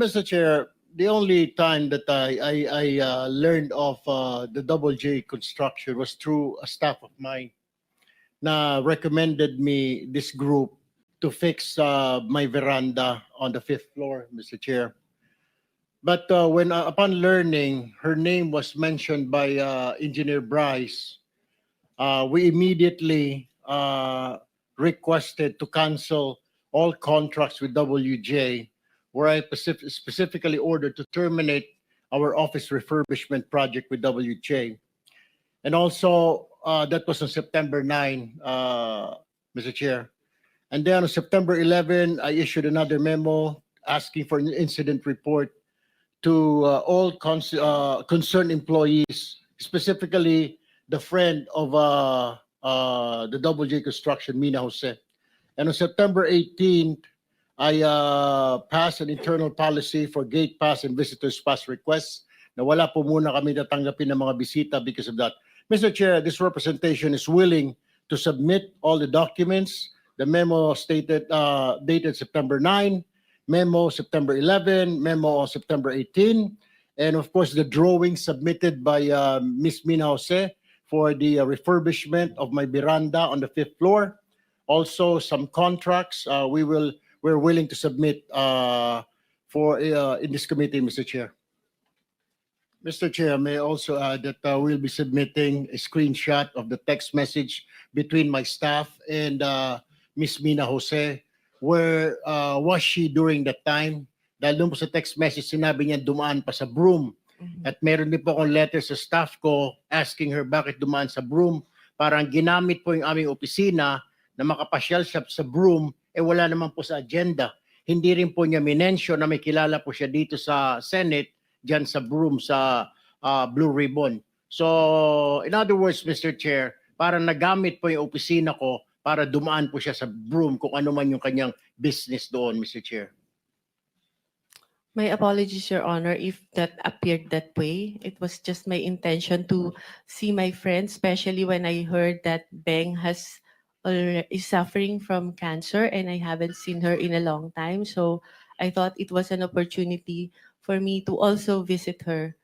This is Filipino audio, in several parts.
Mr. Chair, the only time that I learned of the Double J construction was through a staff of mine na recommended me this group to fix my veranda on the 5th floor, Mr. Chair. But when upon learning her name was mentioned by Engineer Bryce, we immediately requested to cancel all contracts with WJ, where I specifically ordered to terminate our office refurbishment project with WJ. And also, that was on September 9, Mr. Chair. And then on September 11, I issued another memo asking for an incident report to all concerned employees, specifically the friend of the Double J Construction, Mina Jose. And on September 18th, I passed an internal policy for gate pass and visitors pass requests na wala po muna kami natanggapin ng mga bisita because of that. Mr. Chair, this representation is willing to submit all the documents. The memo stated dated September 9, memo September 11, memo September 18, and of course the drawing submitted by Ms. Mina Jose for the refurbishment of my veranda on the 5th floor. Also, some contracts we're willing to submit for in this committee, Mr. Chair. Mr. Chair, may I also add that we'll be submitting a screenshot of the text message between my staff and Ms. Mina Jose. Where was she during that time? Dahil doon po sa text message, sinabi niya dumaan pa sa broom. At meron din po akong letter sa staff ko asking her bakit dumaan sa broom. Parang ginamit po yung aming opisina na makapasyal siya sa broom, wala naman po sa agenda. Hindi rin po niya minensyon na may kilala po siya dito sa Senate, dyan sa broom, sa Blue Ribbon. So, in other words, Mr. Chair, parang nagamit po yung opisina ko para dumaan po siya sa broom kung ano man yung kanyang business doon, Mr. Chair. My apologies, Your Honor, if that appeared that way. It was just my intention to see my friend, especially when I heard that Beng is suffering from cancer and I haven't seen her in a long time. So I thought it was an opportunity for me to also visit her.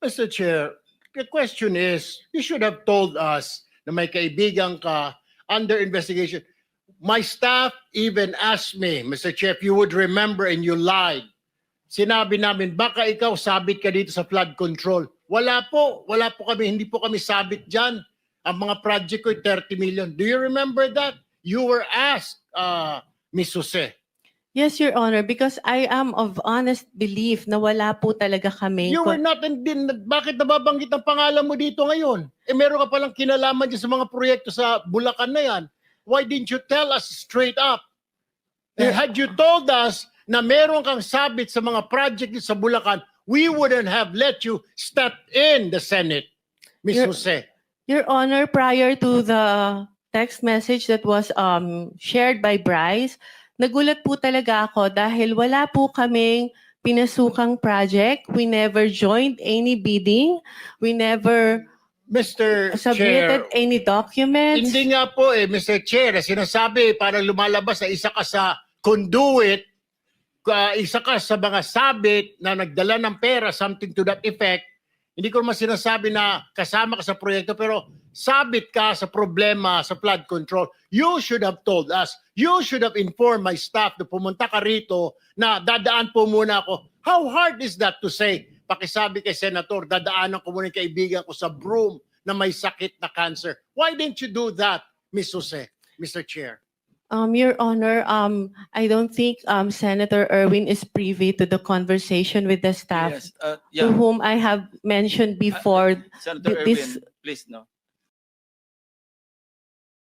Mr. Chair, the question is, you should have told us na may kaibigan ka under investigation. My staff even asked me, Mr. Chair, if you would remember and you lied. Sinabi namin, baka ikaw sabit ka dito sa flood control. Wala po kami, hindi po kami sabit dyan. Ang mga project ko, 30 million. Do you remember that? You were asked, Ms. Jose. Yes, Your Honor, because I am of honest belief na wala po talaga kami. You were not, bakit nababanggit ang pangalan mo dito ngayon? Meron ka palang kinalaman dyan sa mga proyekto sa Bulacan na yan. Why didn't you tell us straight up? Had you told us na meron kang sabit sa mga project sa Bulacan, we wouldn't have let you step in the Senate, Ms. Jose. Your Honor, prior to the text message that was shared by Bryce, nagulat po talaga ako dahil wala po kaming pinasukang project. We never joined any bidding. We never submitted any documents. Hindi nga po Mr. Chair, sinasabi parang lumalabas na isa ka sa conduit, isa ka sa mga sabit na nagdala ng pera, something to that effect. Hindi ko naman sinasabi na kasama ka sa proyekto, pero sabit ka sa problema sa flood control. You should have told us. You should have informed my staff na pumunta ka rito na dadaan po muna ako. How hard is that to say? Pakisabi kay Senator, dadaanan ko muna yung kaibigan ko sa broom na may sakit na cancer. Why didn't you do that, Ms. Jose, Mr. Chair? Your Honor, I don't think Senator Erwin is privy to the conversation with the staff, Yes, yeah. to whom I have mentioned before. Senator this Erwin, please no.